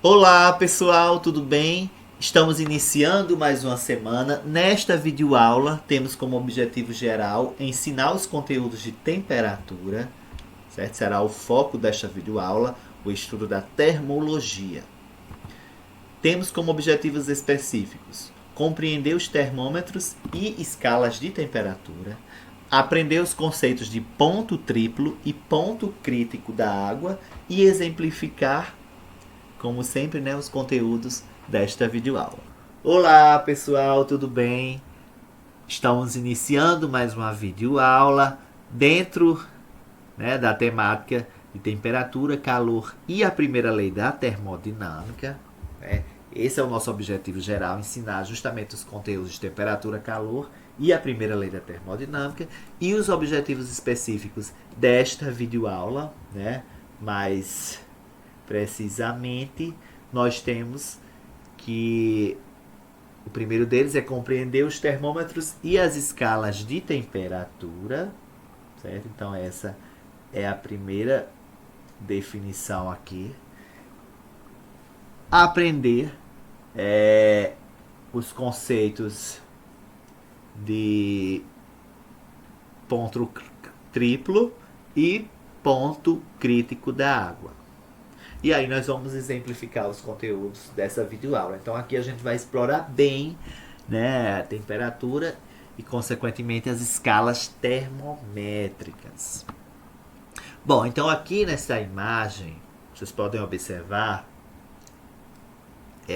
Olá pessoal, tudo bem? Estamos iniciando mais uma semana. Nesta videoaula temos como objetivo geral ensinar os conteúdos de temperatura, certo? Será o foco desta videoaula, o estudo da termologia. Temos como objetivos específicos compreender os termômetros e escalas de temperatura, aprender os conceitos de ponto triplo e ponto crítico da água e exemplificar, como sempre, né, os conteúdos desta videoaula. Olá pessoal, tudo bem? Estamos iniciando mais uma videoaula dentro, né, da temática de temperatura, calor e a primeira lei da termodinâmica. Né? Esse é o nosso objetivo geral, ensinar justamente os conteúdos de temperatura, calor e a primeira lei da termodinâmica. E os objetivos específicos desta videoaula, né, mais precisamente, nós temos que o primeiro deles é compreender os termômetros e as escalas de temperatura, certo? Então essa é a primeira definição aqui. Aprender os conceitos de ponto triplo e ponto crítico da água. E aí nós vamos exemplificar os conteúdos dessa videoaula. Então aqui a gente vai explorar bem, né, a temperatura e consequentemente as escalas termométricas. Bom, então aqui nessa imagem, vocês podem observar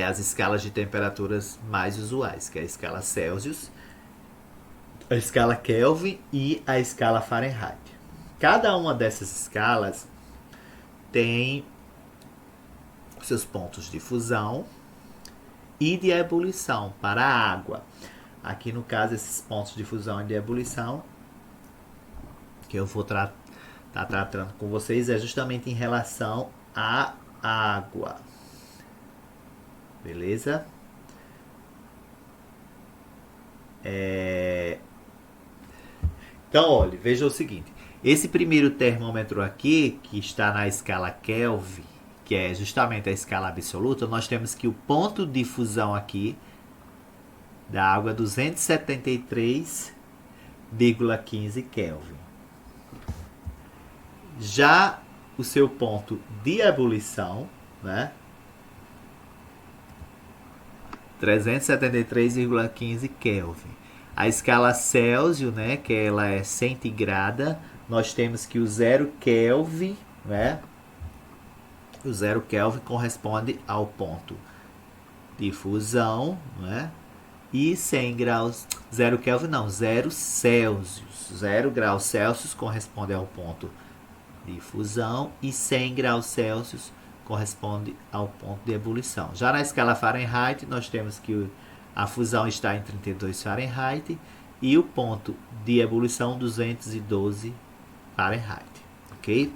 as escalas de temperaturas mais usuais, que é a escala Celsius, a escala Kelvin e a escala Fahrenheit. Cada uma dessas escalas tem seus pontos de fusão e de ebulição para a água. Aqui no caso, esses pontos de fusão e de ebulição que eu vou estar tratando com vocês é justamente em relação à água. Beleza? Então, olha, veja o seguinte. Esse primeiro termômetro aqui, que está na escala Kelvin, que é justamente a escala absoluta, nós temos que o ponto de fusão aqui da água é 273,15 Kelvin. Já o seu ponto de ebulição, né, 373,15 Kelvin. A escala Celsius, né, que ela é centigrada, nós temos que o 0 Kelvin, né, o 0 Kelvin corresponde ao ponto de fusão, né, e 100 graus, 0 Kelvin não, 0 Celsius, 0 graus Celsius corresponde ao ponto de fusão e 100 graus Celsius corresponde ao ponto de ebulição. Já na escala Fahrenheit, nós temos que a fusão está em 32 Fahrenheit e o ponto de ebulição 212 Fahrenheit, ok?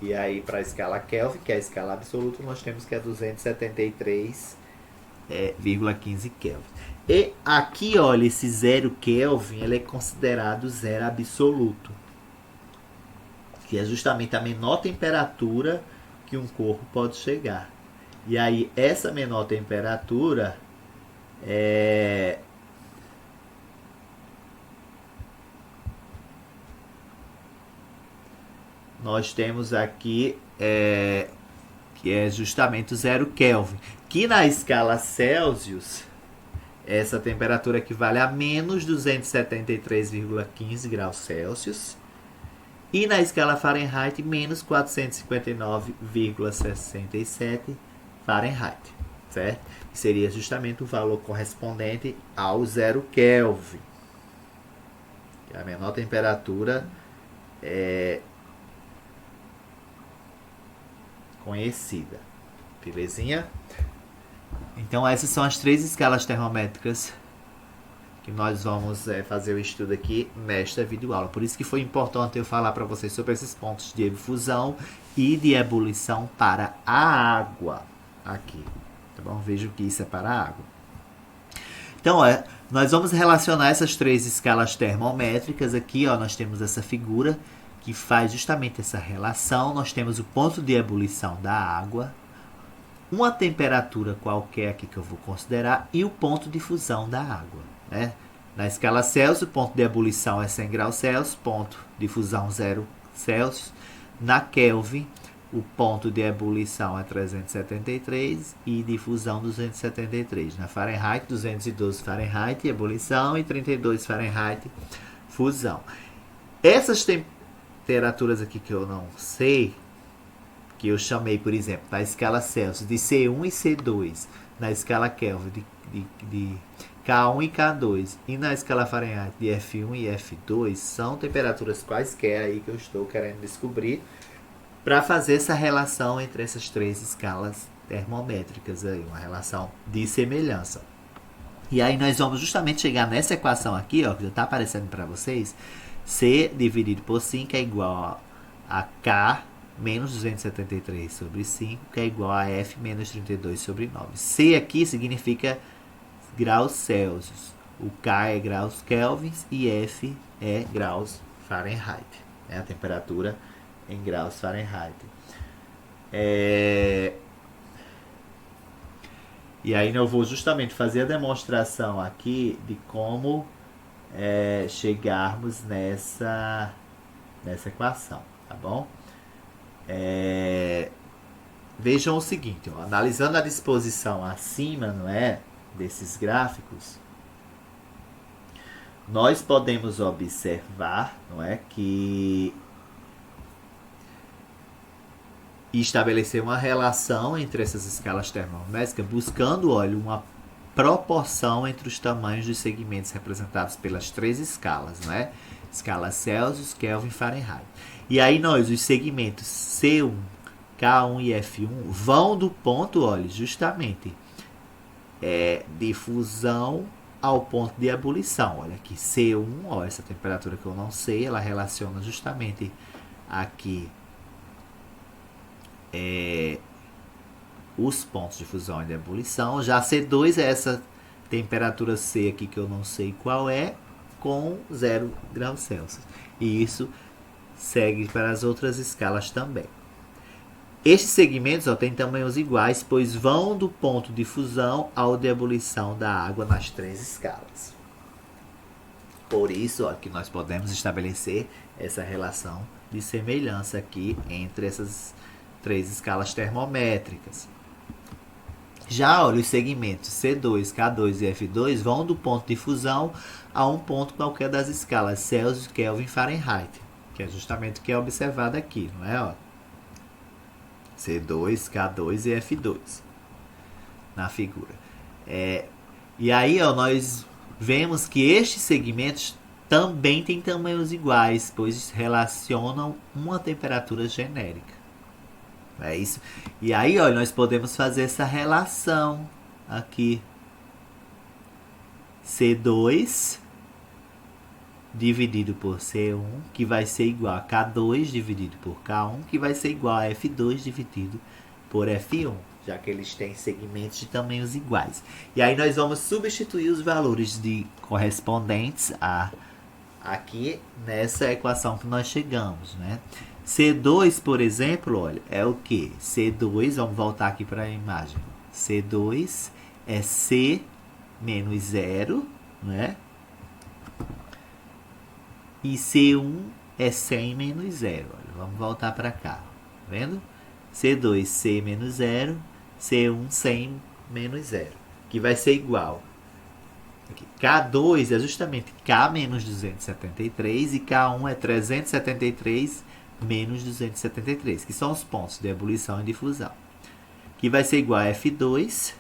E aí para a escala Kelvin, que é a escala absoluta, nós temos que é 273,15 Kelvin. E aqui, olha, esse 0 Kelvin, ele é considerado zero absoluto, que é justamente a menor temperatura que um corpo pode chegar. E aí essa menor temperatura nós temos aqui que é justamente o 0 Kelvin, que na escala Celsius essa temperatura equivale a menos 273,15 graus Celsius. E na escala Fahrenheit, menos 459,67 Fahrenheit, certo? Que seria justamente o valor correspondente ao 0 Kelvin, que é a menor temperatura conhecida. Belezinha? Então essas são as 3 escalas termométricas que nós vamos fazer o estudo aqui nesta videoaula. Por isso que foi importante eu falar para vocês sobre esses pontos de efusão e de ebulição para a água aqui. Tá bom? Vejam que isso é para a água. Então, nós vamos relacionar essas 3 escalas termométricas aqui. Nós temos essa figura que faz justamente essa relação. Nós temos o ponto de ebulição da água, uma temperatura qualquer aqui que eu vou considerar e o ponto de fusão da água, né? Na escala Celsius, o ponto de ebulição é 100 graus Celsius, ponto de fusão 0 Celsius. Na Kelvin, o ponto de ebulição é 373 e de fusão 273. Na Fahrenheit, 212 Fahrenheit, ebulição, e 32 Fahrenheit, fusão. Essas temperaturas aqui que eu não sei, que eu chamei, por exemplo, na escala Celsius de C1 e C2, na escala Kelvin de K1 e K2, e na escala Fahrenheit de F1 e F2, são temperaturas quaisquer aí que eu estou querendo descobrir para fazer essa relação entre essas três escalas termométricas aí, uma relação de semelhança. E aí nós vamos justamente chegar nessa equação aqui, ó, que já está aparecendo para vocês. C dividido por 5 é igual a K menos 273 sobre 5, que é igual a F menos 32 sobre 9. C aqui significa graus Celsius. O K é graus Kelvins e F é graus Fahrenheit. É a temperatura em graus Fahrenheit. E aí eu vou justamente fazer a demonstração aqui de como chegarmos nessa equação, tá bom? Vejam o seguinte, ó, analisando a disposição acima, não é, desses gráficos, nós podemos observar, não é, que estabelecer uma relação entre essas escalas termométricas, buscando, olha, uma proporção entre os tamanhos dos segmentos representados pelas três escalas, não é? Escala Celsius, Kelvin, Fahrenheit. E aí os segmentos C1, K1 e F1 vão do ponto, olha, justamente de fusão ao ponto de ebulição. Olha aqui, C1, ó, essa temperatura que eu não sei, ela relaciona justamente aqui os pontos de fusão e de ebulição. Já C2 é essa temperatura C aqui que eu não sei qual é, com 0 graus Celsius. E isso segue para as outras escalas também. Estes segmentos têm tamanhos iguais, pois vão do ponto de fusão ao de ebulição da água nas três escalas. Por isso que nós podemos estabelecer essa relação de semelhança aqui entre essas três escalas termométricas. Já olha, os segmentos C2, K2 e F2 vão do ponto de fusão a um ponto qualquer das escalas Celsius, Kelvin, Fahrenheit, que é justamente o que é observado aqui, não é? Ó, C2, K2 e F2 na figura. E aí nós vemos que estes segmentos também têm tamanhos iguais, pois relacionam uma temperatura genérica. É isso. E aí, olha, nós podemos fazer essa relação aqui. C2 dividido por C1, que vai ser igual a K2 dividido por K1, que vai ser igual a F2 dividido por F1, já que eles têm segmentos de tamanhos iguais. E aí nós vamos substituir os valores correspondentes aqui nessa equação que nós chegamos, né? C2, por exemplo, olha, é o que? C2, vamos voltar aqui para a imagem. C2 é C menos 0, né? E C1 é 100 menos 0. Olha, vamos voltar para cá, tá vendo? C2, C menos 0, C1, 100 menos 0, que vai ser igual. Aqui, K2 é justamente K menos 273 e K1 é 373 menos 273, que são os pontos de ebulição e de fusão, que vai ser igual a F2,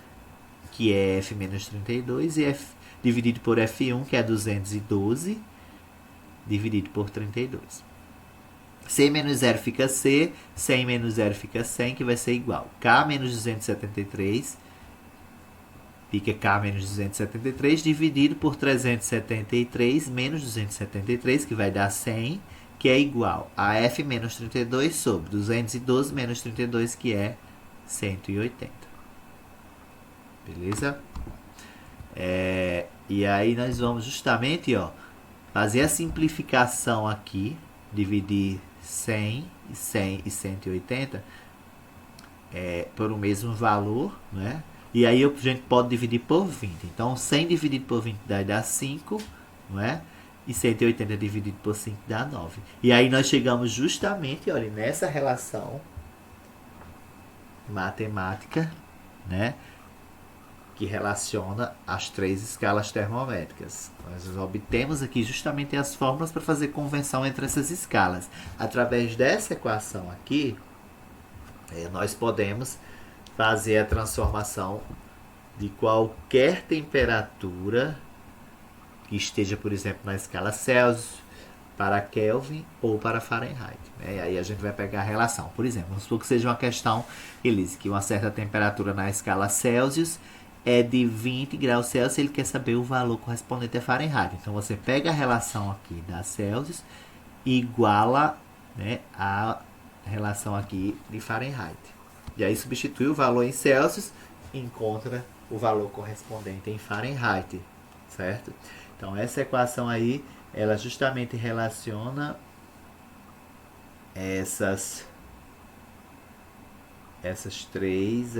que é F menos 32, e F dividido por F1, que é 212, dividido por 32. C menos 0 fica C, 100 menos 0 fica 100, que vai ser igual. K menos 273 fica K menos 273, dividido por 373 menos 273, que vai dar 100, que é igual a F menos 32 sobre 212 menos 32, que é 180. Beleza? E aí nós vamos justamente fazer a simplificação aqui, dividir 100 e 100 e 180, por o mesmo valor, né? E aí a gente pode dividir por 20. Então 100 dividido por 20 dá 5, não é? E 180 dividido por 5 dá 9. E aí nós chegamos justamente, olha, nessa relação matemática, né? Que relaciona as 3 escalas termométricas. Nós obtemos aqui justamente as fórmulas para fazer convenção entre essas escalas. Através dessa equação aqui, nós podemos fazer a transformação de qualquer temperatura que esteja, por exemplo, na escala Celsius para Kelvin ou para Fahrenheit. E aí a gente vai pegar a relação. Por exemplo, vamos supor que seja uma questão, Elise, que uma certa temperatura na escala Celsius é de 20 graus Celsius, ele quer saber o valor correspondente a Fahrenheit. Então você pega a relação aqui da Celsius e iguala, né, a relação aqui de Fahrenheit. E aí substitui o valor em Celsius e encontra o valor correspondente em Fahrenheit, certo? Então essa equação aí, ela justamente relaciona essas três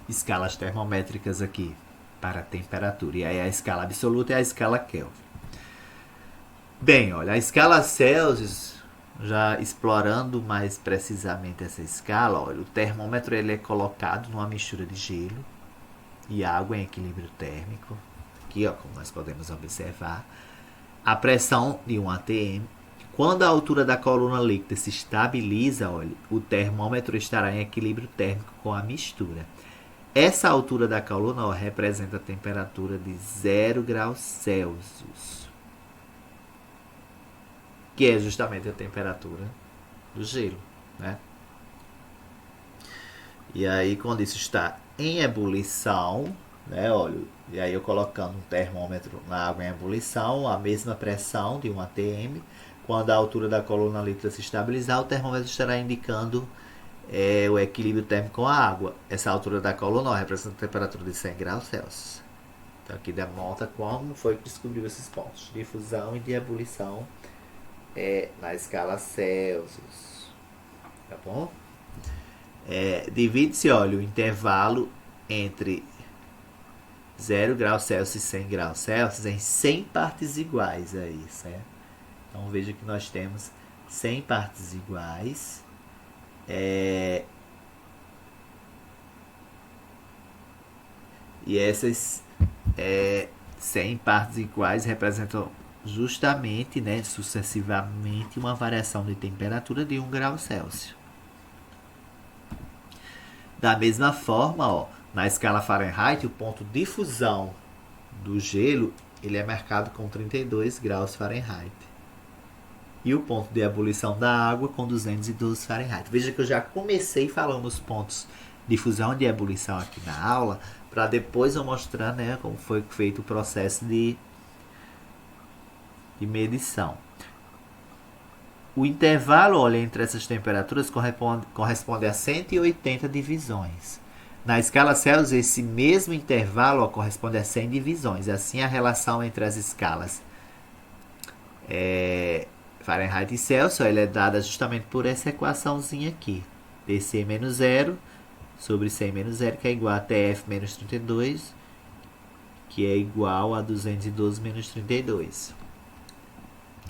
escalas termométricas aqui para a temperatura. E aí a escala absoluta é a escala Kelvin. Bem, olha, a escala Celsius, já explorando mais precisamente essa escala, olha, o termômetro ele é colocado numa mistura de gelo e água em equilíbrio térmico. Aqui, ó, como nós podemos observar, a pressão de 1 atm. Quando a altura da coluna líquida se estabiliza, olha, o termômetro estará em equilíbrio térmico com a mistura. Essa altura da coluna, ó, representa a temperatura de 0 graus Celsius, que é justamente a temperatura do gelo, né? E aí, quando isso está em ebulição, né, olha, e aí eu colocando um termômetro na água em ebulição, a mesma pressão de 1 atm, quando a altura da coluna líquida se estabilizar, o termômetro estará indicando o equilíbrio térmico com a água. Essa altura da coluna, ó, representa a temperatura de 100 graus Celsius. Então aqui demonstra como foi que descobriu esses pontos de difusão e de ebulição na escala Celsius. Tá bom? Divide-se, olha, o intervalo entre 0 graus Celsius e 100 graus Celsius em 100 partes iguais aí, certo? Então veja que nós temos 100 partes iguais. E essas 100 partes iguais representam justamente, né, sucessivamente, uma variação de temperatura de 1 grau Celsius. Da mesma forma, ó, na escala Fahrenheit, o ponto de fusão do gelo ele é marcado com 32 graus Fahrenheit. E o ponto de ebulição da água com 212 Fahrenheit. Veja que eu já comecei falando os pontos de fusão e de ebulição aqui na aula, para depois eu mostrar, né, como foi feito o processo de medição. O intervalo, olha, entre essas temperaturas corresponde a 180 divisões. Na escala Celsius, esse mesmo intervalo corresponde a 100 divisões. Assim, a relação entre as escalas Fahrenheit e Celsius, ela é dada justamente por essa equaçãozinha aqui. Tc menos 0 sobre 100 menos 0, que é igual a Tf menos 32, que é igual a 212 menos 32.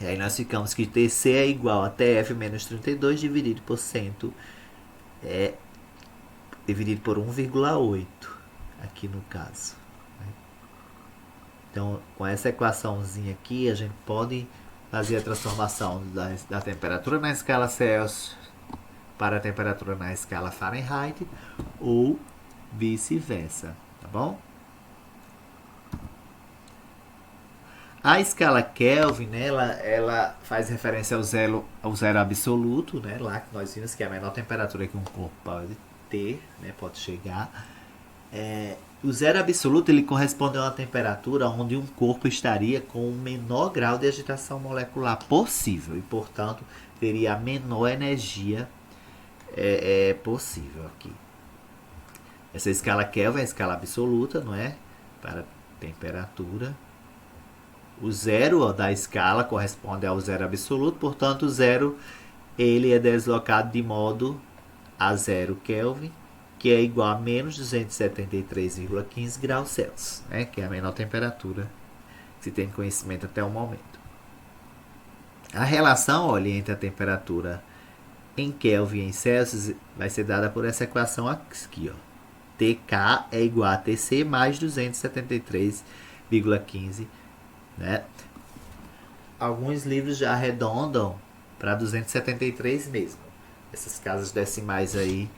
E aí nós ficamos que Tc é igual a Tf menos 32 dividido por 100, dividido por 1,8, aqui no caso. Então, com essa equaçãozinha aqui, a gente pode fazer a transformação da temperatura na escala Celsius para a temperatura na escala Fahrenheit ou vice-versa, tá bom? A escala Kelvin, né, ela faz referência ao zero absoluto, né, lá que nós vimos que é a menor temperatura que um corpo pode ter, né, pode chegar. O zero absoluto ele corresponde a uma temperatura onde um corpo estaria com o menor grau de agitação molecular possível e, portanto, teria a menor energia possível aqui. Essa escala Kelvin é a escala absoluta, não é? Para temperatura. O zero da escala corresponde ao zero absoluto, portanto, o zero ele é deslocado de modo a 0 Kelvin, que é igual a menos 273,15 graus Celsius, né? Que é a menor temperatura que se tem conhecimento até o momento. A relação, olha, entre a temperatura em Kelvin e em Celsius vai ser dada por essa equação aqui, ó. TK é igual a TC mais 273,15, né? Alguns livros já arredondam para 273 mesmo. Essas casas decimais aí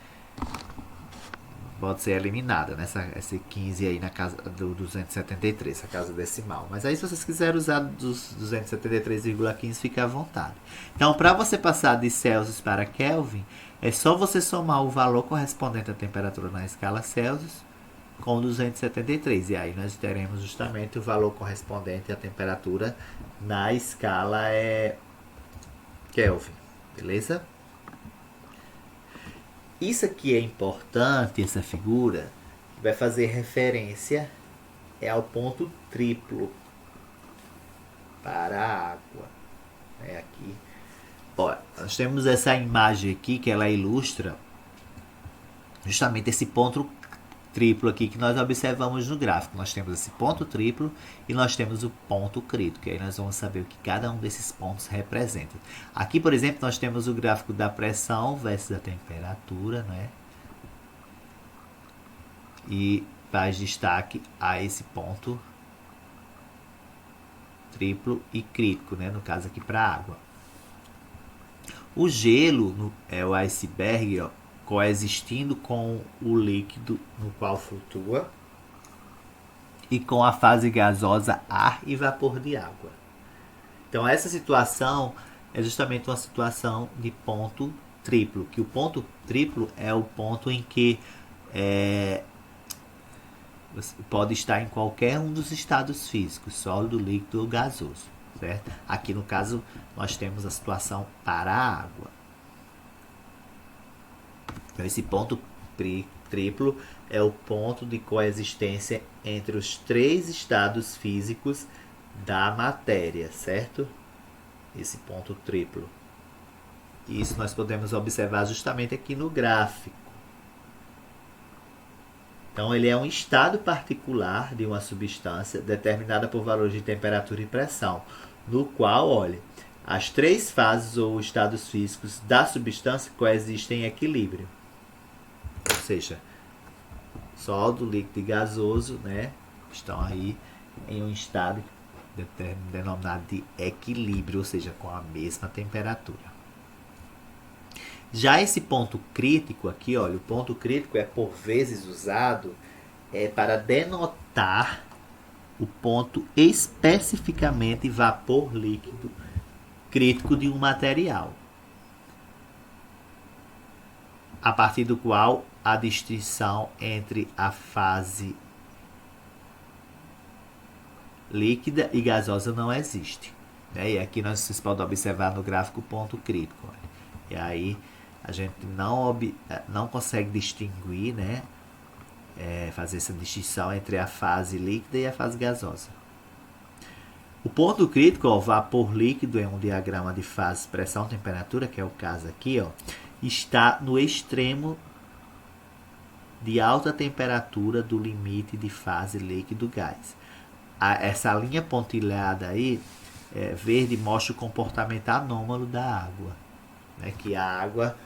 pode ser eliminada, né? Esse 15 aí na casa do 273, essa casa decimal. Mas aí se vocês quiserem usar dos 273,15, fica à vontade. Então, para você passar de Celsius para Kelvin, é só você somar o valor correspondente à temperatura na escala Celsius com 273. E aí nós teremos justamente o valor correspondente à temperatura na escala Kelvin. Beleza? Isso aqui é importante, essa figura, que vai fazer referência ao ponto triplo para a água. Aqui. Ó, nós temos essa imagem aqui que ela ilustra justamente esse ponto triplo aqui que nós observamos no gráfico. Nós temos esse ponto triplo e nós temos o ponto crítico. E aí nós vamos saber o que cada um desses pontos representa. Aqui, por exemplo, nós temos o gráfico da pressão versus a temperatura, né? E faz destaque a esse ponto triplo e crítico, né? No caso aqui para a água. O gelo é o iceberg, ó, coexistindo com o líquido no qual flutua e com a fase gasosa ar e vapor de água. Então essa situação é justamente uma situação de ponto triplo, que o ponto triplo é o ponto em que você pode estar em qualquer um dos estados físicos, sólido, líquido ou gasoso, certo? Aqui no caso nós temos a situação para a água. Então esse ponto triplo é o ponto de coexistência entre os três estados físicos da matéria, certo? Esse ponto triplo. Isso nós podemos observar justamente aqui no gráfico. Então ele é um estado particular de uma substância determinada por valores de temperatura e pressão, no qual, olha, as três fases ou estados físicos da substância coexistem em equilíbrio. Ou seja, sólido, líquido e gasoso, né, estão aí em um estado denominado de equilíbrio, ou seja, com a mesma temperatura. Já esse ponto crítico aqui, olha, o ponto crítico é por vezes usado para denotar o ponto especificamente vapor líquido crítico de um material, a partir do qual a distinção entre a fase líquida e gasosa não existe, né? E aqui vocês podem observar no gráfico o ponto crítico. Olha. E aí a gente não consegue distinguir, né? Fazer essa distinção entre a fase líquida e a fase gasosa. O ponto crítico, ó, vapor líquido, é um diagrama de fase, pressão, temperatura, que é o caso aqui, ó, está no extremo de alta temperatura do limite de fase líquido-gás. Essa linha pontilhada aí, verde, mostra o comportamento anômalo da água, né? Que a água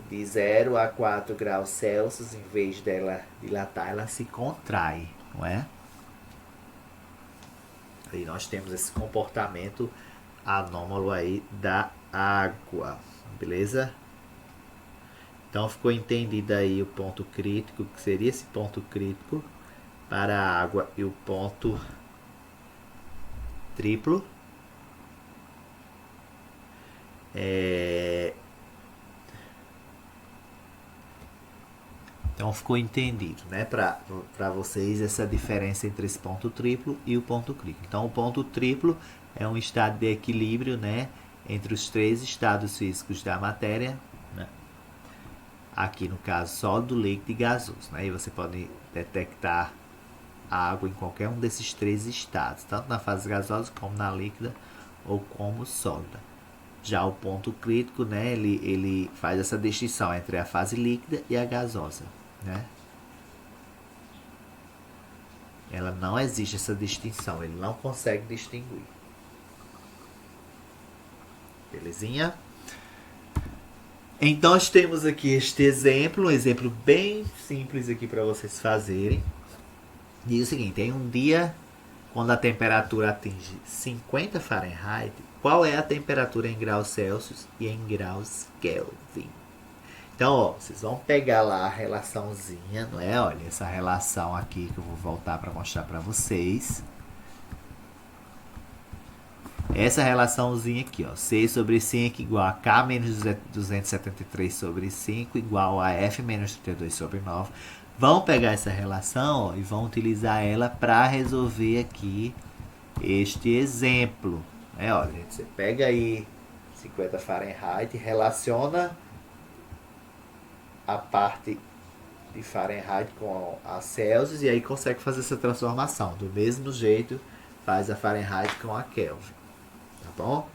de 0 a 4 graus Celsius, em vez dela dilatar, ela se contrai, não é? Aí nós temos esse comportamento anômalo aí da água, beleza? Então ficou entendido aí o ponto crítico, que seria esse ponto crítico para a água, e o ponto triplo Então ficou entendido, né, para vocês essa diferença entre esse ponto triplo e o ponto crítico. Então o ponto triplo é um estado de equilíbrio, né, entre os três estados físicos da matéria, né? Aqui no caso sólido, líquido e gasoso, né? E você pode detectar a água em qualquer um desses três estados, tanto na fase gasosa como na líquida ou como sólida. Já o ponto crítico, né, ele faz essa distinção entre a fase líquida e a gasosa, né? Ela não existe essa distinção, ele não consegue distinguir. Belezinha? Então nós temos aqui este exemplo, um exemplo bem simples aqui para vocês fazerem. Diz o seguinte, em um dia quando a temperatura atinge 50 Fahrenheit, qual é a temperatura em graus Celsius e em graus Kelvin? Então, ó, vocês vão pegar lá a relaçãozinha, não é? Olha, essa relação aqui que eu vou voltar para mostrar para vocês. Essa relaçãozinha aqui, ó, 6 sobre 5 igual a K menos 273 sobre 5 igual a F menos 32 sobre 9. Vão pegar essa relação, ó, e vão utilizar ela para resolver aqui este exemplo. Olha, gente, você pega aí 50 Fahrenheit, relaciona a parte de Fahrenheit com a Celsius e aí consegue fazer essa transformação. Do mesmo jeito, faz a Fahrenheit com a Kelvin. Tá bom?